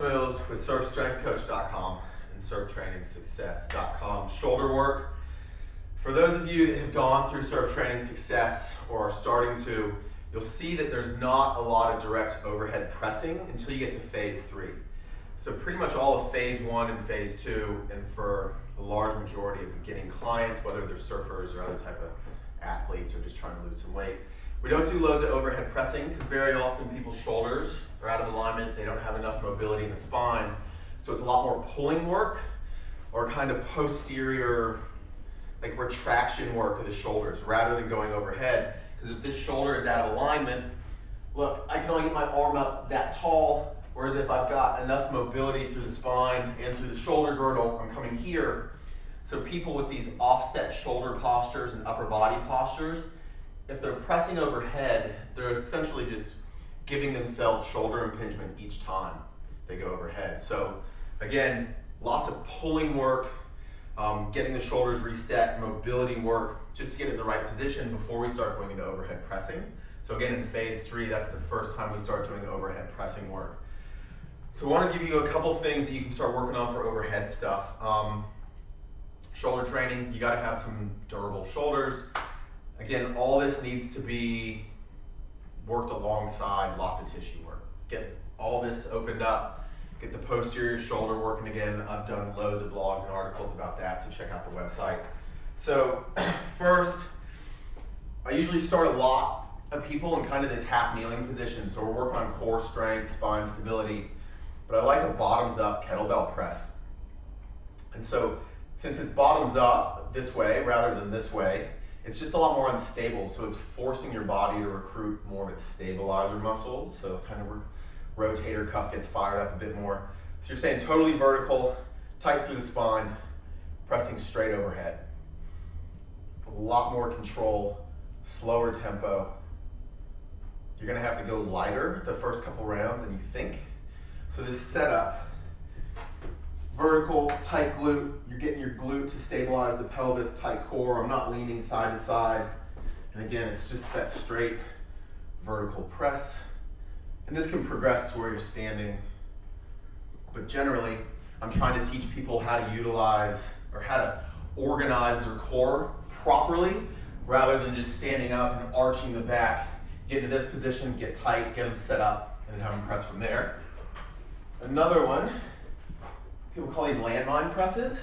Mills with surfstrengthcoach.com and surftrainingsuccess.com. Shoulder work. For those of you that have gone through Surf Training Success or are starting to, you'll see that there's not a lot of direct overhead pressing until you get to phase 3. So pretty much all of phase 1 and phase 2, and for a large majority of beginning clients, whether they're surfers or other type of athletes or just trying to lose some weight, we don't do loads of overhead pressing because very often people's shoulders are out of alignment, they don't have enough mobility in the spine. So it's a lot more pulling work or kind of posterior, like retraction work of the shoulders rather than going overhead. Because if this shoulder is out of alignment, look, I can only get my arm up that tall, whereas if I've got enough mobility through the spine and through the shoulder girdle, I'm coming here. So people with these offset shoulder postures and upper body postures, if they're pressing overhead, they're essentially just giving themselves shoulder impingement each time they go overhead. So again, lots of pulling work, getting the shoulders reset, mobility work, just to get it in the right position before we start going into overhead pressing. So again, in phase 3, that's the first time we start doing overhead pressing work. So I want to give you a couple things that you can start working on for overhead stuff. Shoulder training, you got to have some durable shoulders. Again, all this needs to be worked alongside lots of tissue work. Get all this opened up, get the posterior shoulder working again. I've done loads of blogs and articles about that, so check out the website. So first, I usually start a lot of people in kind of this half kneeling position. So we're working on core strength, spine stability, but I like a bottoms up kettlebell press. And so since it's bottoms up this way rather than this way, it's just a lot more unstable, so it's forcing your body to recruit more of its stabilizer muscles, so kind of rotator cuff gets fired up a bit more. So you're staying totally vertical, tight through the spine, pressing straight overhead. A lot more control, slower tempo. You're gonna have to go lighter the first couple rounds than you think. So this setup, vertical, tight glute, you're getting your glute to stabilize the pelvis, tight core. I'm not leaning side to side. And again, it's just that straight vertical press. And this can progress to where you're standing. But generally, I'm trying to teach people how to utilize or how to organize their core properly rather than just standing up and arching the back. Get into this position, get tight, get them set up, and then have them press from there. Another one, people call these landmine presses.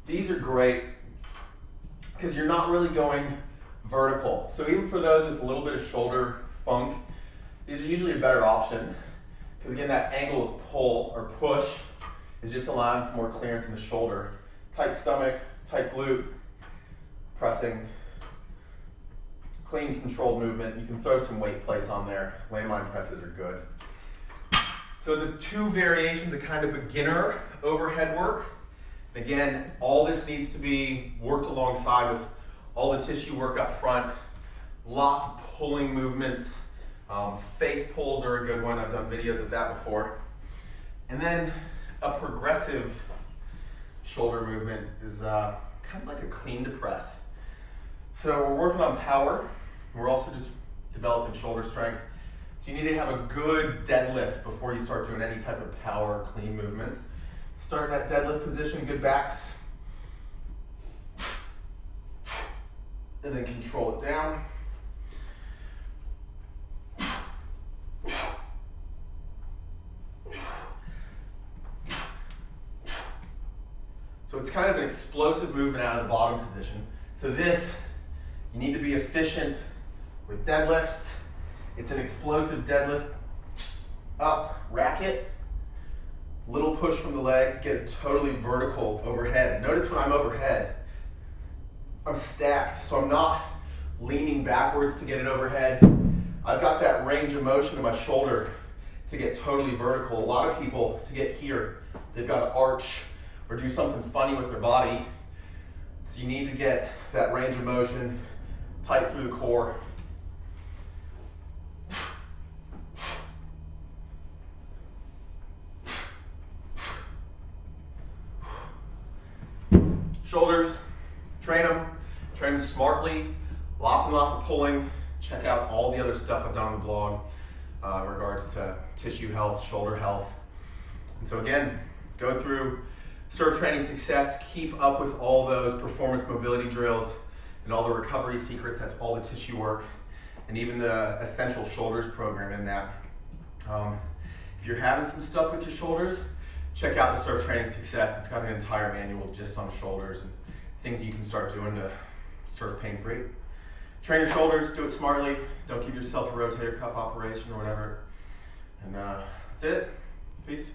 These are great because you're not really going vertical. So even for those with a little bit of shoulder funk, these are usually a better option because again, that angle of pull or push is just allowing for more clearance in the shoulder. Tight stomach, tight glute, pressing, clean controlled movement. You can throw some weight plates on there. Landmine presses are good. So the 2 variations of kind of beginner overhead work. Again, all this needs to be worked alongside with all the tissue work up front, lots of pulling movements. Face pulls are a good one. I've done videos of that before. And then a progressive shoulder movement is kind of like a clean to press. So we're working on power. We're also just developing shoulder strength. So you need to have a good deadlift before you start doing any type of power clean movements. Start in that deadlift position, good backs. And then control it down. So it's kind of an explosive movement out of the bottom position. So this, you need to be efficient with deadlifts. It's an explosive deadlift, up, racket, little push from the legs, get it totally vertical overhead. Notice when I'm overhead, I'm stacked, so I'm not leaning backwards to get it overhead. I've got that range of motion in my shoulder to get totally vertical. A lot of people, to get here, they've got to arch or do something funny with their body. So you need to get that range of motion tight through the core. Shoulders, train them smartly, lots and lots of pulling. Check out all the other stuff I've done on the blog in regards to tissue health, shoulder health. And so again, go through Surf Training Success, keep up with all those performance mobility drills and all the recovery secrets. That's all the tissue work, and even the Essential Shoulders program in that. If you're having some stuff with your shoulders, check out the Surf Training Success. It's got an entire manual just on shoulders and things you can start doing to surf pain-free. Train your shoulders, do it smartly. Don't give yourself a rotator cuff operation or whatever. And that's it. Peace.